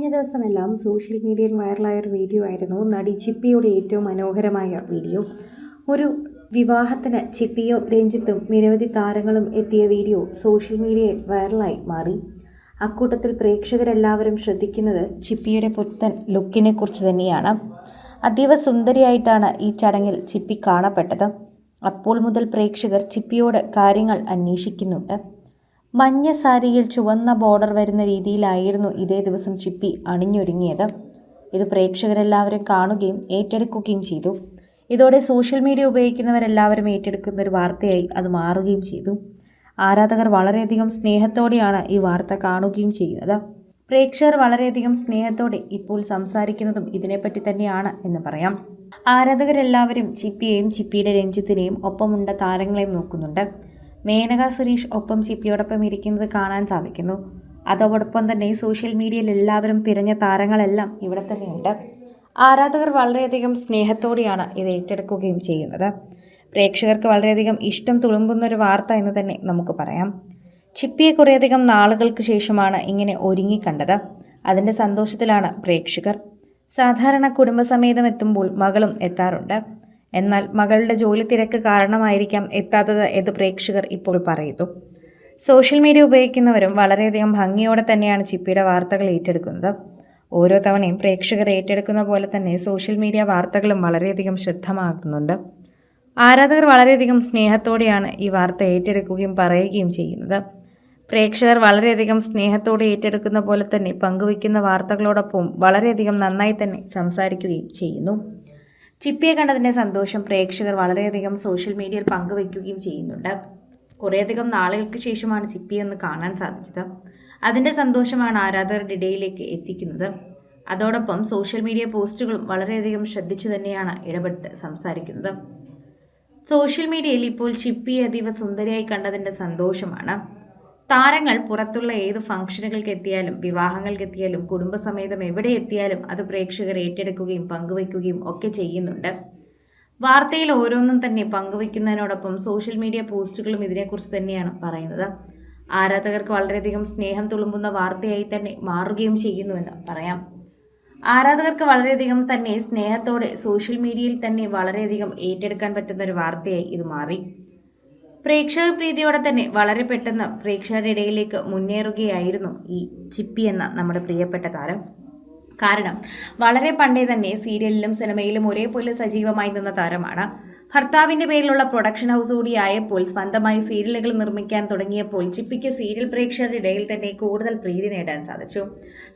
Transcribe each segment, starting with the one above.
കഴിഞ്ഞ ദിവസമെല്ലാം സോഷ്യൽ മീഡിയയിൽ വൈറലായ ഒരു വീഡിയോ ആയിരുന്നു നടി ചിപ്പിയുടെ ഏറ്റവും മനോഹരമായ വീഡിയോ. ഒരു വിവാഹത്തിന് ചിപ്പിയും രഞ്ജിത്തും നിരവധി താരങ്ങളും എത്തിയ വീഡിയോ സോഷ്യൽ മീഡിയയിൽ വൈറലായി മാറി. അക്കൂട്ടത്തിൽ പ്രേക്ഷകരെല്ലാവരും ശ്രദ്ധിക്കുന്നത് ചിപ്പിയുടെ പുത്തൻ ലുക്കിനെ കുറിച്ച് തന്നെയാണ്. അതീവ സുന്ദരിയായിട്ടാണ് ഈ ചടങ്ങിൽ ചിപ്പി കാണപ്പെട്ടത്. അപ്പോൾ മുതൽ പ്രേക്ഷകർ ചിപ്പിയോട് കാര്യങ്ങൾ അന്വേഷിക്കുന്നുണ്ട്. മഞ്ഞ സാരിയിൽ ചുവന്ന ബോർഡർ വരുന്ന രീതിയിലായിരുന്നു ഇതേ ദിവസം ചിപ്പി അണിഞ്ഞൊരുങ്ങിയത്. ഇത് പ്രേക്ഷകരെല്ലാവരും കാണുകയും ഏറ്റെടുക്കുകയും ചെയ്തു. ഇതോടെ സോഷ്യൽ മീഡിയ ഉപയോഗിക്കുന്നവരെല്ലാവരും ഏറ്റെടുക്കുന്ന ഒരു വാർത്തയായി അത് മാറുകയും ചെയ്തു. ആരാധകർ വളരെയധികം സ്നേഹത്തോടെയാണ് ഈ വാർത്ത കാണുകയും ചെയ്യുന്നത്. പ്രേക്ഷകർ വളരെയധികം സ്നേഹത്തോടെ ഇപ്പോൾ സംസാരിക്കുന്നതും ഇതിനെപ്പറ്റി തന്നെയാണ് എന്ന് പറയാം. ആരാധകരെല്ലാവരും ചിപ്പിയെയും ചിപ്പിയുടെ രഞ്ജിത്തിനെയും ഒപ്പമുണ്ട താരങ്ങളെയും നോക്കുന്നുണ്ട്. മേനക സുരേഷ് ഒപ്പം ചിപ്പിയോടൊപ്പം ഇരിക്കുന്നത് കാണാൻ സാധിക്കുന്നു. അതോടൊപ്പം തന്നെ സോഷ്യൽ മീഡിയയിൽ എല്ലാവരും തിരഞ്ഞ താരങ്ങളെല്ലാം ഇവിടെ തന്നെയുണ്ട്. ആരാധകർ വളരെയധികം സ്നേഹത്തോടെയാണ് ഇത് ഏറ്റെടുക്കുകയും ചെയ്യുന്നത്. പ്രേക്ഷകർക്ക് വളരെയധികം ഇഷ്ടം തുളുമ്പുന്ന ഒരു വാർത്ത എന്ന് തന്നെ നമുക്ക് പറയാം. ചിപ്പിയെ കുറേയധികം നാളുകൾക്ക് ശേഷമാണ് ഇങ്ങനെ ഒരുങ്ങിക്കണ്ടത്. അതിൻ്റെ സന്തോഷത്തിലാണ് പ്രേക്ഷകർ. സാധാരണ കുടുംബസമേതം എത്തുമ്പോൾ മകളും എത്താറുണ്ട്. എന്നാൽ മകളുടെ ജോലി തിരക്ക് കാരണമായിരിക്കാം എത്താത്തത് എന്ന് പ്രേക്ഷകർ ഇപ്പോൾ പറയുന്നു. സോഷ്യൽ മീഡിയ ഉപയോഗിക്കുന്നവരും വളരെയധികം ഭംഗിയോടെ തന്നെയാണ് ചിപ്പിയുടെ വാർത്തകൾ ഏറ്റെടുക്കുന്നത്. ഓരോ തവണയും പ്രേക്ഷകർ ഏറ്റെടുക്കുന്ന പോലെ തന്നെ സോഷ്യൽ മീഡിയ വാർത്തകളും വളരെയധികം ശ്രദ്ധമാകുന്നുണ്ട്. ആരാധകർ വളരെയധികം സ്നേഹത്തോടെയാണ് ഈ വാർത്ത ഏറ്റെടുക്കുകയും പറയുകയും ചെയ്യുന്നത്. പ്രേക്ഷകർ വളരെയധികം സ്നേഹത്തോടെ ഏറ്റെടുക്കുന്ന പോലെ തന്നെ പങ്കുവയ്ക്കുന്ന വാർത്തകളോടൊപ്പം വളരെയധികം നന്നായി തന്നെ സംസാരിക്കുകയും ചെയ്യുന്നു. ചിപ്പിയെ കണ്ടതിൻ്റെ സന്തോഷം പ്രേക്ഷകർ വളരെയധികം സോഷ്യൽ മീഡിയയിൽ പങ്കുവയ്ക്കുകയും ചെയ്യുന്നുണ്ട്. കുറേയധികം നാളുകൾക്ക് ശേഷമാണ് ചിപ്പിയെ ഒന്ന് കാണാൻ സാധിച്ചത്. അതിൻ്റെ സന്തോഷമാണ് ആരാധകരുടെ ഇടയിലേക്ക് എത്തിക്കുന്നത്. അതോടൊപ്പം സോഷ്യൽ മീഡിയ പോസ്റ്റുകളും വളരെയധികം ശ്രദ്ധിച്ചു തന്നെയാണ് ഇടപെട്ട് സംസാരിക്കുന്നത്. സോഷ്യൽ മീഡിയയിൽ ഇപ്പോൾ ചിപ്പിയെ അതീവ സുന്ദരിയായി കണ്ടതിൻ്റെ സന്തോഷമാണ്. താരങ്ങൾ പുറത്തുള്ള ഏത് ഫംഗ്ഷനുകൾക്ക് എത്തിയാലും വിവാഹങ്ങൾക്ക് എത്തിയാലും കുടുംബസമേതം എവിടെ എത്തിയാലും അത് പ്രേക്ഷകർ ഏറ്റെടുക്കുകയും പങ്കുവയ്ക്കുകയും ഒക്കെ ചെയ്യുന്നുണ്ട്. വാർത്തയിൽ ഓരോന്നും തന്നെ പങ്കുവയ്ക്കുന്നതിനോടൊപ്പം സോഷ്യൽ മീഡിയ പോസ്റ്റുകളും ഇതിനെക്കുറിച്ച് തന്നെയാണ് പറയുന്നത്. ആരാധകർക്ക് വളരെയധികം സ്നേഹം തുളുമ്പുന്ന വാർത്തയായി തന്നെ മാറുകയും ചെയ്യുന്നുവെന്ന് പറയാം. ആരാധകർക്ക് വളരെയധികം തന്നെ സ്നേഹത്തോടെ സോഷ്യൽ മീഡിയയിൽ തന്നെ വളരെയധികം ഏറ്റെടുക്കാൻ പറ്റുന്ന ഒരു വാർത്തയായി ഇത് മാറി. പ്രേക്ഷക പ്രീതിയോടെ തന്നെ വളരെ പെട്ടെന്ന് പ്രേക്ഷകരുടെ ഇടയിലേക്ക് മുന്നേറുകയായിരുന്നു ഈ ചിപ്പി എന്ന നമ്മുടെ പ്രിയപ്പെട്ട താരം. കാരണം വളരെ പണ്ടേ തന്നെ സീരിയലിലും സിനിമയിലും ഒരേപോലെ സജീവമായി നിന്ന താരമാണ്. ഭർത്താവിൻ്റെ പേരിലുള്ള പ്രൊഡക്ഷൻ ഹൗസ് കൂടിയായപ്പോൾ സ്വന്തമായി സീരിയലുകൾ നിർമ്മിക്കാൻ തുടങ്ങിയപ്പോൾ ചിപ്പിക്ക് സീരിയൽ പ്രേക്ഷകരുടെ ഇടയിൽ തന്നെ കൂടുതൽ പ്രീതി നേടാൻ സാധിച്ചു.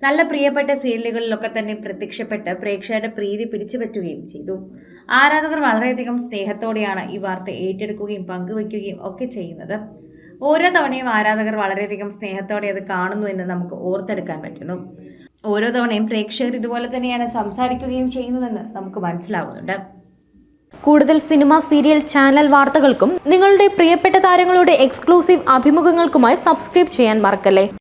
നല്ല പ്രിയപ്പെട്ട സീരിയലുകളിലൊക്കെ തന്നെ പ്രത്യക്ഷപ്പെട്ട് പ്രേക്ഷകരുടെ പ്രീതി പിടിച്ചുപറ്റുകയും ചെയ്തു. ആരാധകർ വളരെയധികം സ്നേഹത്തോടെയാണ് ഈ വാർത്ത ഏറ്റെടുക്കുകയും പങ്കുവയ്ക്കുകയും ഒക്കെ ചെയ്യുന്നത്. ഓരോ തവണയും ആരാധകർ വളരെയധികം സ്നേഹത്തോടെ അത് കാണുന്നു എന്ന് നമുക്ക് ഓർത്തെടുക്കാൻ പറ്റുന്നു. ഓരോ തവണയും പ്രേക്ഷകർ ഇതുപോലെ തന്നെയാണ് സംസാരിക്കുകയും ചെയ്യുന്നതെന്ന് നമുക്ക് മനസ്സിലാവുന്നുണ്ട്. കൂടുതൽ സിനിമ, സീരിയൽ, ചാനൽ വാർത്തകൾക്കും നിങ്ങളുടെ പ്രിയപ്പെട്ട താരങ്ങളുടെ എക്സ്ക്ലൂസീവ് അഭിമുഖങ്ങൾക്കുമായി സബ്സ്ക്രൈബ് ചെയ്യാൻ മറക്കല്ലേ.